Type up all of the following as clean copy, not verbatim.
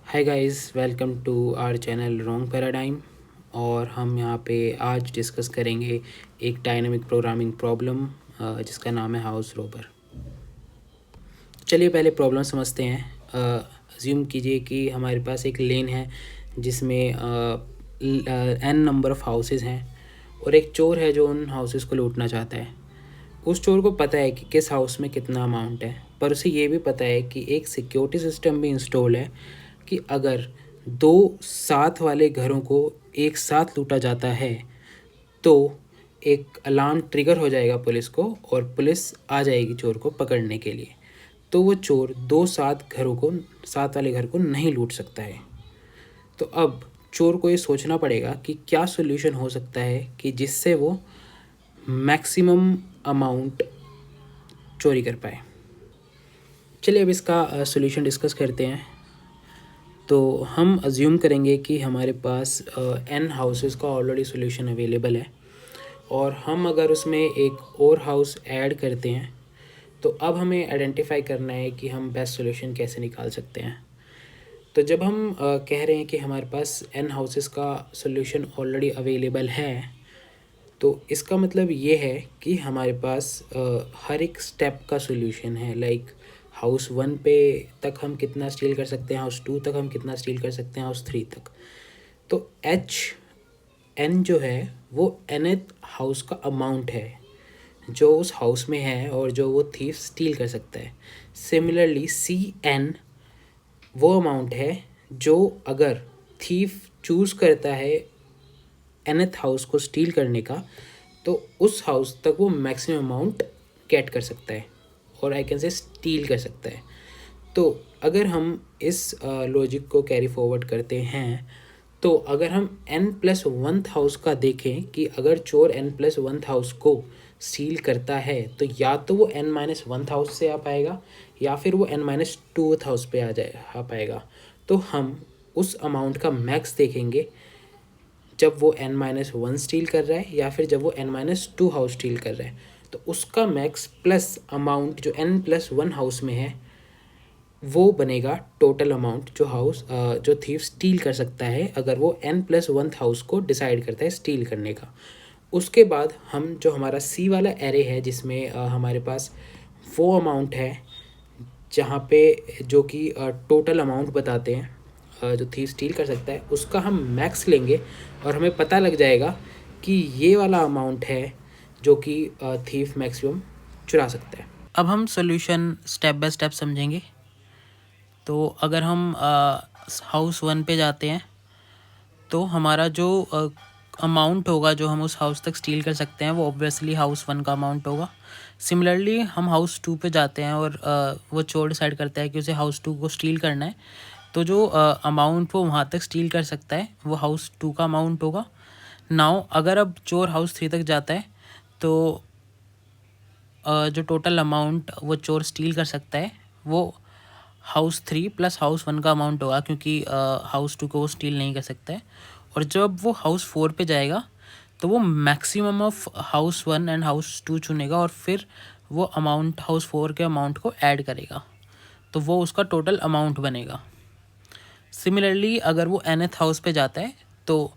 Hi guys, welcome to our channel wrong paradigm. और हम यहाँ पे आज डिस्कस करेंगे एक डायनामिक प्रोग्रामिंग प्रॉब्लम जिसका नाम है हाउस रोबर। चलिए पहले प्रॉब्लम समझते हैं। अज्यूम कीजिए कि हमारे पास एक लेन है जिसमें n नंबर ऑफ़ हाउसेस हैं और एक चोर है जो उन हाउसेस को लूटना चाहता है। उस चोर को पता है कि किस हाउस में कितना अमाउंट है, पर उसे ये भी पता है कि एक सिक्योरिटी सिस्टम भी इंस्टॉल है कि अगर दो साथ वाले घरों को एक साथ लूटा जाता है तो एक अलार्म ट्रिगर हो जाएगा पुलिस को और पुलिस आ जाएगी चोर को पकड़ने के लिए। तो वो चोर दो साथ वाले घर को नहीं लूट सकता है। तो अब चोर को ये सोचना पड़ेगा कि क्या सोल्यूशन हो सकता है कि जिससे वो मैक्सिमम अमाउंट चोरी कर पाए। चलिए अब इसका सोल्यूशन डिस्कस करते हैं। तो हम अज्यूम करेंगे कि हमारे पास n हाउसेस का ऑलरेडी सोल्यूशन अवेलेबल है और हम अगर उसमें एक और हाउस ऐड करते हैं तो अब हमें आइडेंटिफाई करना है कि हम बेस्ट सोल्यूशन कैसे निकाल सकते हैं। तो जब हम कह रहे हैं कि हमारे पास n हाउसेस का सोल्यूशन ऑलरेडी अवेलेबल है तो इसका मतलब ये है कि हमारे पास हर एक स्टेप का सोल्यूशन है। लाइक हाउस 1 पे तक हम कितना स्टील कर सकते हैं, हाउस 2 तक हम कितना स्टील कर सकते हैं, हाउस 3 तक। तो n जो है वो nth हाउस का अमाउंट है जो उस हाउस में है और जो वो थीफ स्टील कर सकता है। सिमिलरली Cn वो अमाउंट है जो अगर थीफ चूज़ करता है nth हाउस को स्टील करने का तो उस हाउस तक वो मैक्सिमम अमाउंट गेट कर सकता है और आई कैन से स्टील कर सकता है। तो अगर हम इस लॉजिक को कैरी फॉरवर्ड करते हैं तो अगर हम n+1 हाउस का देखें कि अगर चोर n+1 हाउस को स्टील करता है तो या तो वो n-1 हाउस से आ पाएगा या फिर वो n-2 हाउस पे आ पाएगा। तो हम उस अमाउंट का मैक्स देखेंगे जब वो n-1 स्टील कर रहा है या फिर जब वो n-2 हाउस स्टील कर रहा है। तो उसका मैक्स प्लस अमाउंट जो n+1 हाउस में है वो बनेगा टोटल अमाउंट जो थीफ स्टील कर सकता है अगर वो n+1 हाउस को डिसाइड करता है स्टील करने का। उसके बाद हम जो हमारा C वाला एरे है जिसमें हमारे पास वो अमाउंट है जहाँ पे जो कि टोटल अमाउंट बताते हैं जो थीफ स्टील कर सकता है, उसका हम मैक्स लेंगे और हमें पता लग जाएगा कि ये वाला अमाउंट है जो कि थीफ मैक्सिमम चुरा सकता है। अब हम सोल्यूशन स्टेप बाय स्टेप समझेंगे। तो अगर हम हाउस 1 पे जाते हैं तो हमारा जो अमाउंट होगा जो हम उस हाउस तक स्टील कर सकते हैं वो ऑब्वियसली हाउस 1 का अमाउंट होगा। सिमिलरली हम हाउस 2 पे जाते हैं और वो चोर डिसाइड करता है कि उसे हाउस 2 को स्टील करना है। तो जो अमाउंट वो वहाँ तक स्टील कर सकता है वो हाउस 2 का अमाउंट होगा। नाउ अगर अब चोर हाउस 3 तक जाता है तो जो टोटल अमाउंट वो चोर स्टील कर सकता है वो हाउस 3 प्लस हाउस 1 का अमाउंट होगा क्योंकि हाउस 2 को वो स्टील नहीं कर सकता है। और जब वो हाउस 4 पे जाएगा तो वो maximum of house 1 and house 2 चुनेगा और फिर वो अमाउंट हाउस 4 के अमाउंट को ऐड करेगा तो वो उसका टोटल अमाउंट बनेगा। सिमिलरली अगर वो nth हाउस पे जाता है तो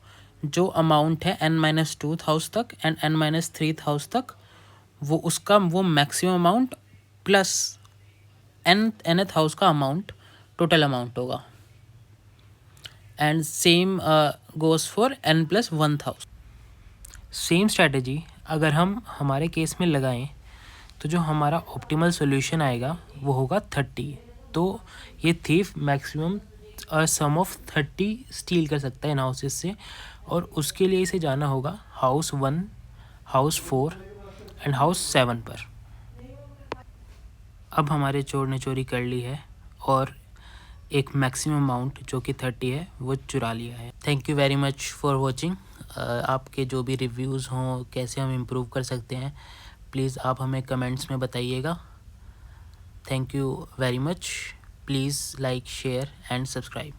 जो अमाउंट है n-2 हाउस तक एंड n-3 हाउस तक वो maximum amount plus nth house का अमाउंट टोटल अमाउंट होगा। And same goes for n+1 house. Same strategy अगर हम हमारे केस में लगाएं तो जो हमारा ऑप्टिमल सॉल्यूशन आएगा वो होगा 30। तो ये thief maximum some of 30 steel कर सकता है इन हाउसेस से और उसके लिए इसे जाना होगा हाउस 1, हाउस 4 एंड हाउस 7 पर। अब हमारे चोर ने चोरी कर ली है और एक मैक्सिमम अमाउंट जो कि 30 है वो चुरा लिया है। Thank you very much for watching. आपके जो भी रिव्यूज़ हों कैसे हम इम्प्रूव कर सकते हैं प्लीज़ आप हमें कमेंट्स में बताइएगा। Thank you very much. Please like, share and subscribe.